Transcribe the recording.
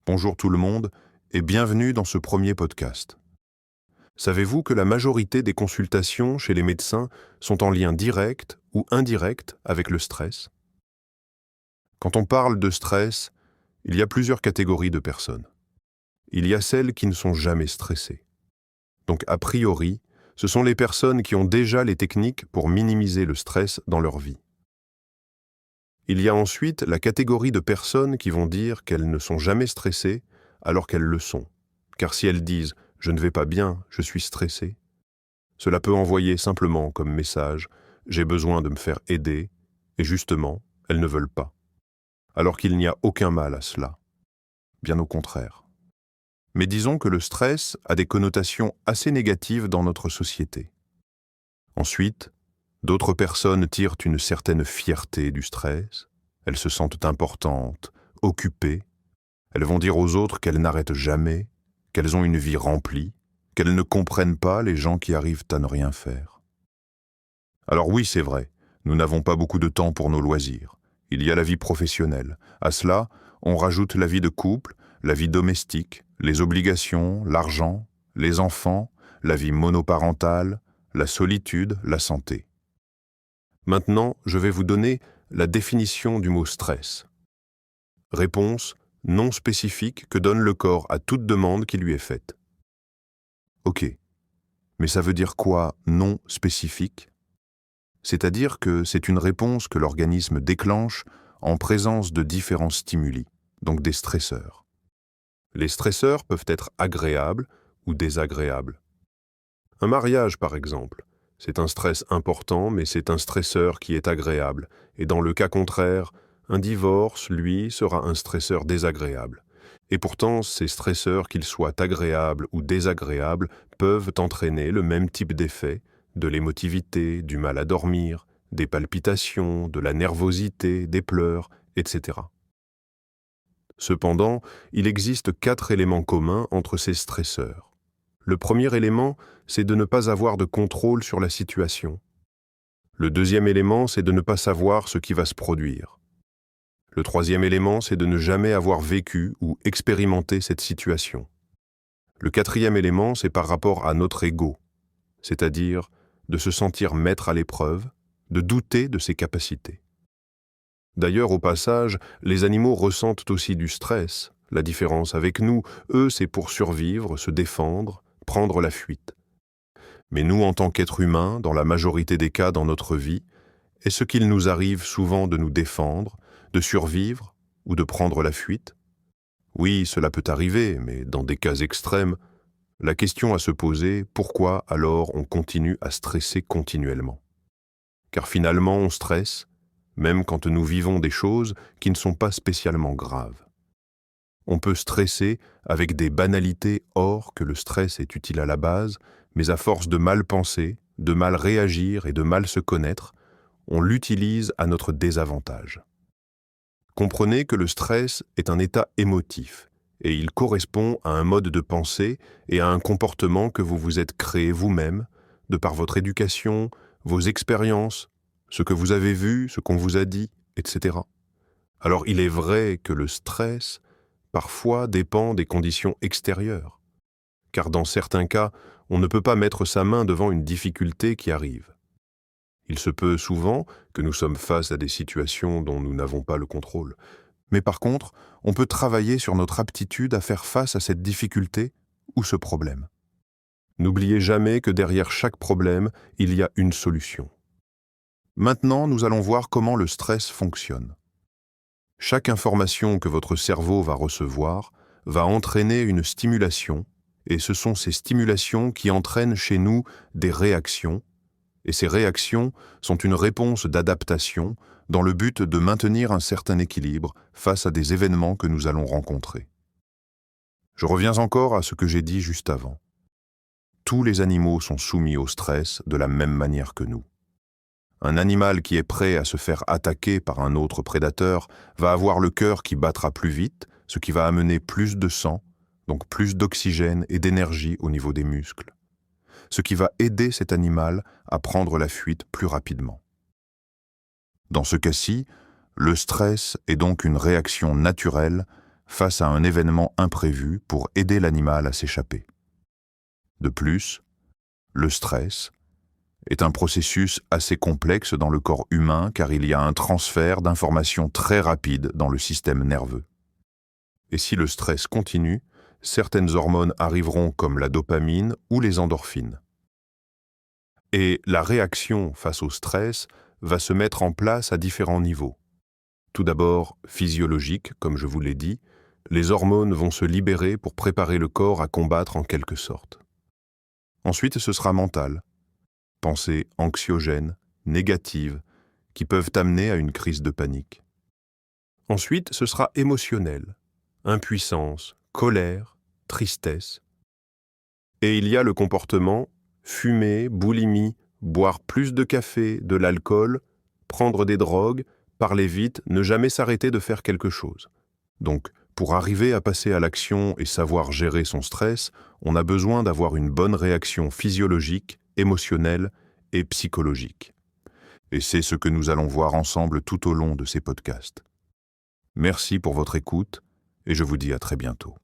Bonjour tout le monde et bienvenue dans ce premier podcast. Savez-vous que la majorité des consultations chez les médecins sont en lien direct ou indirect avec le stress? Quand on parle de stress, il y a plusieurs catégories de personnes. Il y a celles qui ne sont jamais stressées. Donc a priori, ce sont les personnes qui ont déjà les techniques pour minimiser le stress dans leur vie. Il y a ensuite la catégorie de personnes qui vont dire qu'elles ne sont jamais stressées alors qu'elles le sont. Car si elles disent « je ne vais pas bien, je suis stressée », cela peut envoyer simplement comme message « j'ai besoin de me faire aider » et justement, elles ne veulent pas. Alors qu'il n'y a aucun mal à cela. Bien au contraire. Mais disons que le stress a des connotations assez négatives dans notre société. Ensuite, d'autres personnes tirent une certaine fierté du stress, elles se sentent importantes, occupées, elles vont dire aux autres qu'elles n'arrêtent jamais, qu'elles ont une vie remplie, qu'elles ne comprennent pas les gens qui arrivent à ne rien faire. Alors oui, c'est vrai, nous n'avons pas beaucoup de temps pour nos loisirs. Il y a la vie professionnelle. À cela, on rajoute la vie de couple, la vie domestique, les obligations, l'argent, les enfants, la vie monoparentale, la solitude, la santé. Maintenant, je vais vous donner la définition du mot stress. Réponse non spécifique que donne le corps à toute demande qui lui est faite. Ok, mais ça veut dire quoi non spécifique? C'est-à-dire que c'est une réponse que l'organisme déclenche en présence de différents stimuli, donc des stresseurs. Les stresseurs peuvent être agréables ou désagréables. Un mariage, par exemple, c'est un stress important, mais c'est un stresseur qui est agréable. Et dans le cas contraire, un divorce, lui, sera un stresseur désagréable. Et pourtant, ces stresseurs, qu'ils soient agréables ou désagréables, peuvent entraîner le même type d'effet, de l'émotivité, du mal à dormir, des palpitations, de la nervosité, des pleurs, etc. Cependant, il existe 4 éléments communs entre ces stresseurs. Le premier élément, c'est de ne pas avoir de contrôle sur la situation. Le deuxième élément, c'est de ne pas savoir ce qui va se produire. Le troisième élément, c'est de ne jamais avoir vécu ou expérimenté cette situation. Le quatrième élément, c'est par rapport à notre ego, c'est-à-dire de se sentir maître à l'épreuve, de douter de ses capacités. D'ailleurs, au passage, les animaux ressentent aussi du stress. La différence avec nous, eux, c'est pour survivre, se défendre, prendre la fuite. Mais nous, en tant qu'êtres humains, dans la majorité des cas dans notre vie, est-ce qu'il nous arrive souvent de nous défendre, de survivre ou de prendre la fuite? Oui, cela peut arriver, mais dans des cas extrêmes, la question à se poser, pourquoi alors on continue à stresser continuellement? Car finalement, on stresse, même quand nous vivons des choses qui ne sont pas spécialement graves. On peut stresser avec des banalités hors que le stress est utile à la base, mais à force de mal penser, de mal réagir et de mal se connaître, on l'utilise à notre désavantage. Comprenez que le stress est un état émotif et il correspond à un mode de pensée et à un comportement que vous vous êtes créé vous-même, de par votre éducation, vos expériences, ce que vous avez vu, ce qu'on vous a dit, etc. Alors il est vrai que le stress, parfois, dépend des conditions extérieures. Car dans certains cas, on ne peut pas mettre sa main devant une difficulté qui arrive. Il se peut souvent que nous sommes face à des situations dont nous n'avons pas le contrôle. Mais par contre, on peut travailler sur notre aptitude à faire face à cette difficulté ou ce problème. N'oubliez jamais que derrière chaque problème, il y a une solution. Maintenant, nous allons voir comment le stress fonctionne. Chaque information que votre cerveau va recevoir va entraîner une stimulation, et ce sont ces stimulations qui entraînent chez nous des réactions, et ces réactions sont une réponse d'adaptation dans le but de maintenir un certain équilibre face à des événements que nous allons rencontrer. Je reviens encore à ce que j'ai dit juste avant. Tous les animaux sont soumis au stress de la même manière que nous. Un animal qui est prêt à se faire attaquer par un autre prédateur va avoir le cœur qui battra plus vite, ce qui va amener plus de sang, donc plus d'oxygène et d'énergie au niveau des muscles, ce qui va aider cet animal à prendre la fuite plus rapidement. Dans ce cas-ci, le stress est donc une réaction naturelle face à un événement imprévu pour aider l'animal à s'échapper. De plus, le stress est un processus assez complexe dans le corps humain car il y a un transfert d'informations très rapide dans le système nerveux. Et si le stress continue, certaines hormones arriveront comme la dopamine ou les endorphines. Et la réaction face au stress va se mettre en place à différents niveaux. Tout d'abord, physiologique, comme je vous l'ai dit, les hormones vont se libérer pour préparer le corps à combattre en quelque sorte. Ensuite, ce sera mental. Pensées anxiogènes, négatives, qui peuvent amener à une crise de panique. Ensuite, ce sera émotionnel. Impuissance, colère, tristesse. Et il y a le comportement fumer, boulimie, boire plus de café, de l'alcool, prendre des drogues, parler vite, ne jamais s'arrêter de faire quelque chose. Donc, pour arriver à passer à l'action et savoir gérer son stress, on a besoin d'avoir une bonne réaction physiologique, émotionnelle et psychologique. Et c'est ce que nous allons voir ensemble tout au long de ces podcasts. Merci pour votre écoute et je vous dis à très bientôt.